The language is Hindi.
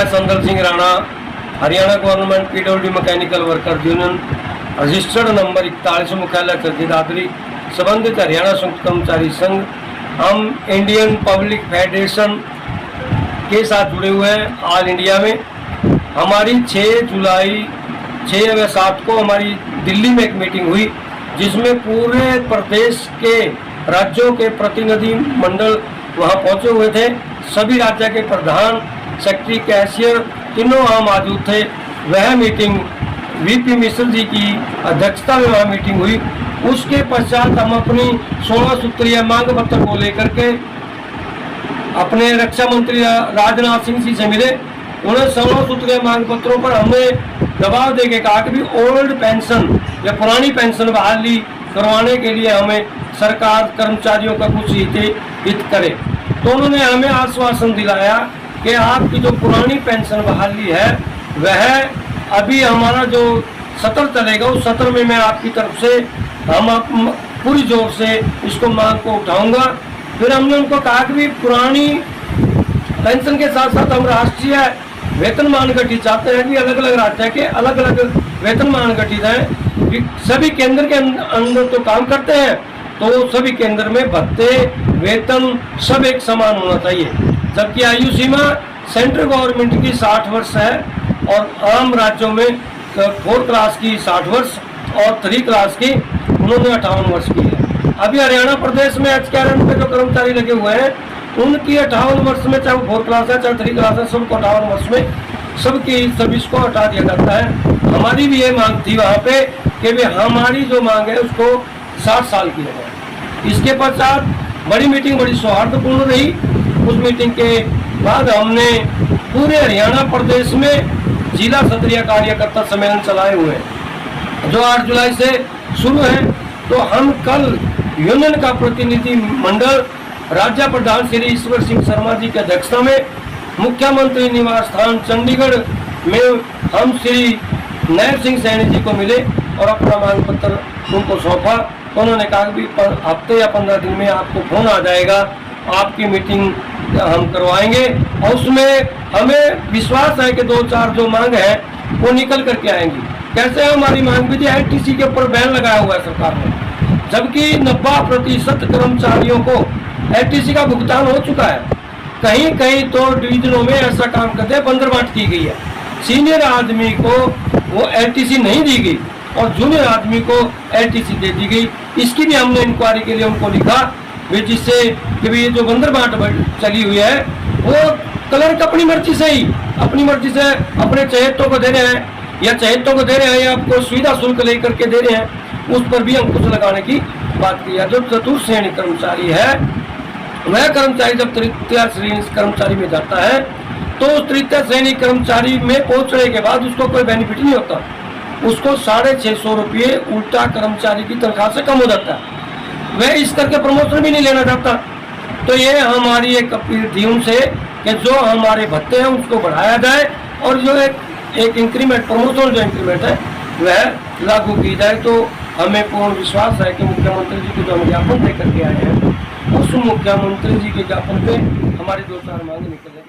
संदल Singh Rana, Haryana government PWD mechanical worker union registered number 41 मुख्यालय चर्ची दादरी, संबंधित हरियाणा संयुक्त कर्मचारी संघ, हम इंडियन पब्लिक फेडरेशन के साथ जुड़े हुए हैं। ऑल इंडिया में हमारी 6 जुलाई 6 व 7 को हमारी दिल्ली में एक मीटिंग हुई, जिसमें पूरे प्रदेश के राज्यों के प्रतिनिधि मंडल वहां पहुंचे हुए थे। सभी राज्य के प्रधान, सेक्रेटरी, कैशियर तीनों वहाँ मौजूद थे। वह मीटिंग वीपी मिश्र जी की अध्यक्षता में वहाँ मीटिंग हुई। उसके पश्चात हम अपनी 16 सूत्रीय मांग पत्र को लेकर के अपने रक्षा मंत्री राजनाथ सिंह जी से मिले। उन्हें 16 सूत्रीय मांग पत्रों पर हमने दबाव देके कहा कि भी ओल्ड पेंशन या पुरानी पेंशन बहाली करवाने के लिए हमें सरकार कर्मचारियों का कुछ हित करे। तो उन्होंने हमें आश्वासन दिलाया कि आपकी जो पुरानी पेंशन बहाली है वह अभी हमारा जो सत्र चलेगा उस सत्र में मैं आपकी तरफ से हम पूरी जोर से इसको मांग को उठाऊंगा। फिर हमने उनको कहा कि भी पुरानी पेंशन के साथ साथ हम राष्ट्रीय वेतनमान गठित चाहते हैं कि अलग अलग राज्य के अलग अलग वेतनमान गठित हैं। सभी केंद्र के अंदर तो काम करते हैं तो सभी केंद्र में भत्ते वेतन सब एक समान होना चाहिए। जबकि आयु सीमा सेंट्रल गवर्नमेंट की 60 वर्ष है और आम राज्यों में 4 क्लास की 60 वर्ष और 3 क्लास की उन्होंने 58 वर्ष की है। अभी हरियाणा प्रदेश में HKRN पे जो कर्मचारी लगे हुए हैं उनकी 58 वर्ष में, चाहे वो 4 क्लास है चाहे 3 क्लास है, सबको 58 वर्ष में सबकी सर्विस को हटा दिया जाता है। हमारी भी ये मांग थी वहाँ पे कि भी हमारी जो मांग है उसको 60 साल की है। इसके पश्चात बड़ी मीटिंग बड़ी सौहार्दपूर्ण रही। उस मीटिंग के बाद हमने पूरे हरियाणा प्रदेश में जिला स्तरीय कार्यकर्ता सम्मेलन चलाए हुए हैं जो 8 जुलाई से शुरू है। तो हम कल यूनियन का प्रतिनिधि मंडल राज्य प्रधान श्री ईश्वर सिंह शर्मा जी की अध्यक्षता में मुख्यमंत्री निवास स्थान चंडीगढ़ में हम श्री नैब सिंह सैनी जी को मिले और अपना मांग पत्र उनको सौंपा। तो उन्होंने कहा कि हफ्ते या 15 दिन में आपको फोन आ जाएगा, आपकी मीटिंग हम करवाएंगे और उसमें हमें विश्वास है कि 2-4 जो मांग है वो निकल करके आएंगी। कैसे हमारी मांग भी ITC के ऊपर बैन लगाया हुआ है सरकार ने, जबकि 90% कर्मचारियों को ITC का भुगतान हो चुका है। कहीं कहीं तो डिवीजनों में ऐसा काम करते हैं बंदरबांट की गई है। सीनियर आदमी को वो ITC नहीं दी गई और जूनियर आदमी को ITC दे दी गई। इसकी भी हमने इंक्वायरी के लिए उनको लिखा जिससे कि भी ये जो बंदरबांट चली हुई है वो क्लर्क अपनी मर्जी से अपने चहेतों को दे रहे हैं या चहेतों को दे रहे हैं या आपको सुविधा शुल्क लेकर के दे रहे हैं, उस पर भी अंकुश लगाने की बात की है। जो चतुर्थ श्रेणी कर्मचारी है वह कर्मचारी जब तृतीय श्रेणी कर्मचारी में जाता है तो तृतीय श्रेणी कर्मचारी में पहुंचने के बाद उसको कोई बेनिफिट नहीं होता, उसको 650 रुपये उल्टा कर्मचारी की तनख्वाह से कम हो जाता है। वह इस करके प्रमोशन भी नहीं लेना चाहता। तो ये हमारी एक अपील थी उनसे कि जो हमारे भत्ते हैं उसको बढ़ाया जाए और जो एक इंक्रीमेंट प्रमोशन जो इंक्रीमेंट है वह लागू की जाए। तो हमें पूर्ण विश्वास है कि मुख्यमंत्री जी को जो हम ज्ञापन दे करके आए हैं उस मुख्यमंत्री जी के ज्ञापन पे हमारी 2-4 मांग निकले।